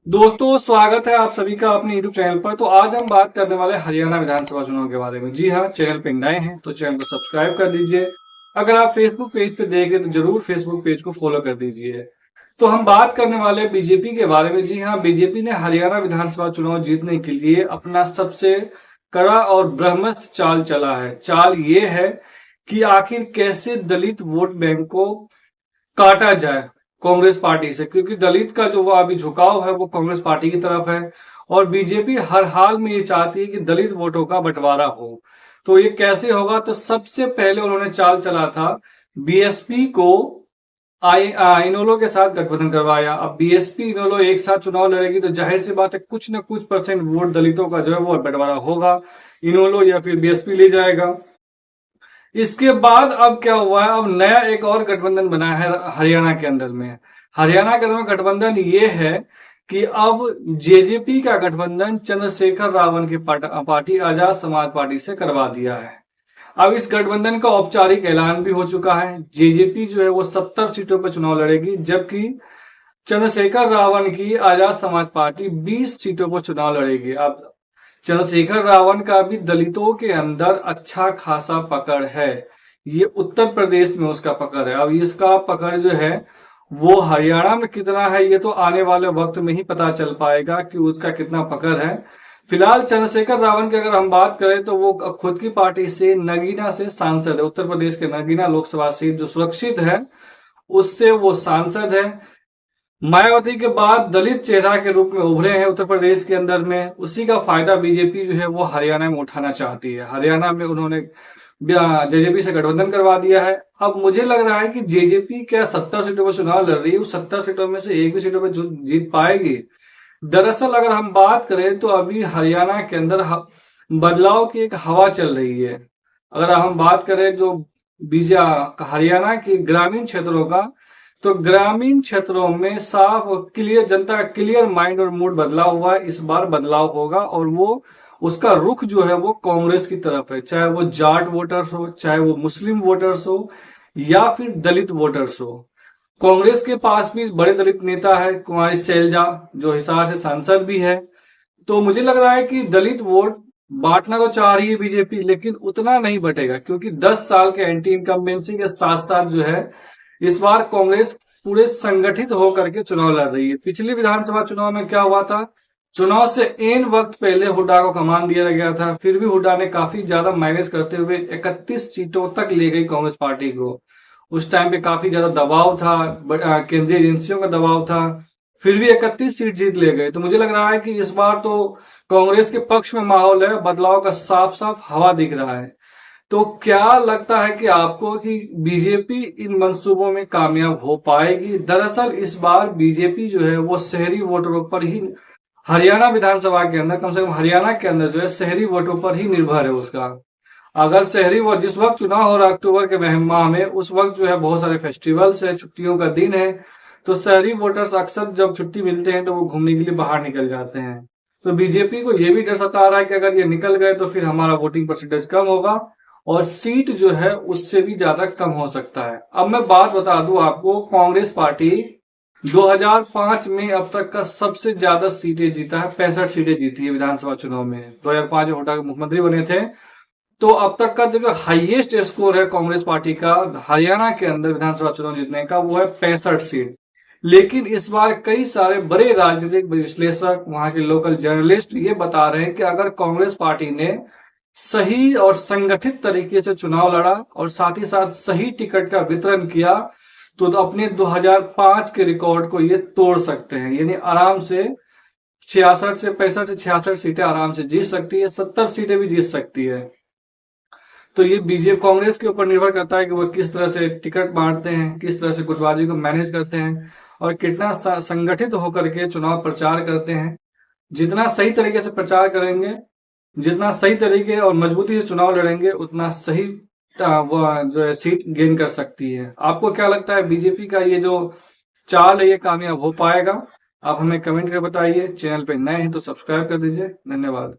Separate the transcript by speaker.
Speaker 1: दोस्तों, स्वागत है आप सभी का अपने यूट्यूब चैनल पर। तो आज हम बात करने वाले हरियाणा विधानसभा चुनाव के बारे में। जी हाँ, चैनल पे नए हैं तो चैनल को सब्सक्राइब कर दीजिए। अगर आप फेसबुक पेज पे देखें तो जरूर फेसबुक पेज को फॉलो कर दीजिए। तो हम बात करने वाले बीजेपी के बारे में। जी हाँ, बीजेपी ने हरियाणा विधानसभा चुनाव जीतने के लिए अपना सबसे कड़ा और ब्रह्मस्त्र चाल चला है। चाल ये है कि आखिर कैसे दलित वोट बैंक को काटा जाए कांग्रेस पार्टी से, क्योंकि दलित का जो वो अभी झुकाव है वो कांग्रेस पार्टी की तरफ है। और बीजेपी हर हाल में ये चाहती है कि दलित वोटों का बंटवारा हो। तो ये कैसे होगा? तो सबसे पहले उन्होंने चाल चला था बीएसपी को इनेलो के साथ गठबंधन करवाया। अब बीएसपी इनेलो एक साथ चुनाव लड़ेगी तो जाहिर सी बात है कुछ न कुछ परसेंट वोट दलितों का जो है वो बंटवारा होगा। इनेलो या फिर बीएसपी ले जाएगा। इसके बाद अब क्या हुआ है, अब नया एक और गठबंधन बना है हरियाणा के अंदर में। हरियाणा के अंदर में गठबंधन ये है कि अब जेजेपी का गठबंधन चंद्रशेखर रावण की पार्टी आजाद समाज पार्टी से करवा दिया है। अब इस गठबंधन का औपचारिक ऐलान भी हो चुका है। जेजेपी जो है वो 70 सीटों पर चुनाव लड़ेगी, जबकि चंद्रशेखर रावण की आजाद समाज पार्टी 20 सीटों पर चुनाव लड़ेगी। अब चंद्रशेखर रावण का भी दलितों के अंदर अच्छा खासा पकड़ है। ये उत्तर प्रदेश में उसका पकड़ है। अब इसका पकड़ जो है वो हरियाणा में कितना है ये तो आने वाले वक्त में ही पता चल पाएगा कि उसका कितना पकड़ है। फिलहाल चंद्रशेखर रावण की अगर हम बात करें तो वो खुद की पार्टी से नगीना से सांसद है। उत्तर प्रदेश के नगीना लोकसभा सीट जो सुरक्षित है उससे वो सांसद है। मायावती के बाद दलित चेहरा के रूप में उभरे हैं उत्तर प्रदेश के अंदर में। उसी का फायदा बीजेपी जो है वो हरियाणा में उठाना चाहती है। हरियाणा में उन्होंने जेजेपी से गठबंधन करवा दिया है। अब मुझे लग रहा है कि जेजेपी क्या 70 सीटों पर चुनाव लड़ रही है, उस 70 सीटों में से एक भी सीटों पर जीत पाएगी? दरअसल अगर हम बात करें तो अभी हरियाणा के अंदर बदलाव की एक हवा चल रही है। अगर हम बात करें जो हरियाणा के ग्रामीण क्षेत्रों का, तो ग्रामीण क्षेत्रों में साफ क्लियर जनता का क्लियर माइंड और मूड बदला हुआ है। इस बार बदलाव होगा और वो उसका रुख जो है वो कांग्रेस की तरफ है। चाहे वो जाट वोटर्स हो, चाहे वो मुस्लिम वोटर्स हो या फिर दलित वोटर्स हो। कांग्रेस के पास भी बड़े दलित नेता है, कुमारी सैलजा, जो हिसार से सांसद भी है। तो मुझे लग रहा है कि दलित वोट बांटना तो चाह रही है बीजेपी, लेकिन उतना नहीं बटेगा, क्योंकि 10 साल के एंटी इनकम्बेंसी के साथ साथ जो है इस बार कांग्रेस पूरे संगठित होकर के चुनाव लड़ रही है। पिछली विधानसभा चुनाव में क्या हुआ था, चुनाव से एन वक्त पहले हुड्डा को कमान दिया गया था, फिर भी हुड्डा ने काफी ज्यादा मैनेज करते हुए 31 सीटों तक ले गई कांग्रेस पार्टी को। उस टाइम पे काफी ज्यादा दबाव था, केंद्रीय एजेंसियों का दबाव था, फिर भी 31 सीट जीत ले गए। तो मुझे लग रहा है कि इस बार तो कांग्रेस के पक्ष में माहौल है, बदलाव का साफ साफ हवा दिख रहा है। तो क्या लगता है कि आपको कि बीजेपी इन मंसूबों में कामयाब हो पाएगी? दरअसल इस बार बीजेपी जो है वो शहरी वोटरों पर ही, हरियाणा विधानसभा के अंदर, कम से कम हरियाणा के अंदर जो है शहरी वोटों पर ही निर्भर है उसका। अगर शहरी वोट, जिस वक्त चुनाव हो रहा है अक्टूबर के माह में, उस वक्त जो है बहुत सारे फेस्टिवल्स है, छुट्टियों का दिन है, तो शहरी वोटर्स अक्सर जब छुट्टी मिलते हैं तो वो घूमने के लिए बाहर निकल जाते हैं। तो बीजेपी को ये भी डर सता रहा है कि अगर ये निकल गए तो फिर हमारा वोटिंग परसेंटेज कम होगा और सीट जो है उससे भी ज्यादा कम हो सकता है। अब मैं बात बता दूं आपको, कांग्रेस पार्टी 2005 में अब तक का सबसे ज्यादा सीटें जीता है, 65 सीटें जीती है विधानसभा चुनाव में। 2005 हुड्डा के मुख्यमंत्री बने थे। तो अब तक का जो हाईएस्ट स्कोर है कांग्रेस पार्टी का हरियाणा के अंदर विधानसभा चुनाव जीतने का, वो है 65 सीट। लेकिन इस बार कई सारे बड़े राजनीतिक विश्लेषक, वहां के लोकल जर्नलिस्ट ये बता रहे हैं कि अगर कांग्रेस पार्टी ने सही और संगठित तरीके से चुनाव लड़ा और साथ ही साथ सही टिकट का वितरण किया तो अपने 2005 के रिकॉर्ड को ये तोड़ सकते हैं। यानी आराम से 65 से 66 सीटें आराम से जीत सकती है, 70 सीटें भी जीत सकती है। तो ये बीजेपी कांग्रेस के ऊपर निर्भर करता है कि वो किस तरह से टिकट बांटते हैं, किस तरह से गुटबाजी को मैनेज करते हैं और कितना संगठित होकर के चुनाव प्रचार करते हैं। जितना सही तरीके से प्रचार करेंगे, जितना सही तरीके और मजबूती से चुनाव लड़ेंगे, उतना सही वो जो है सीट गेन कर सकती है। आपको क्या लगता है, बीजेपी का ये जो चाल है ये कामयाब हो पाएगा? आप हमें कमेंट कर बताइए। चैनल पे नए हैं तो सब्सक्राइब कर दीजिए। धन्यवाद।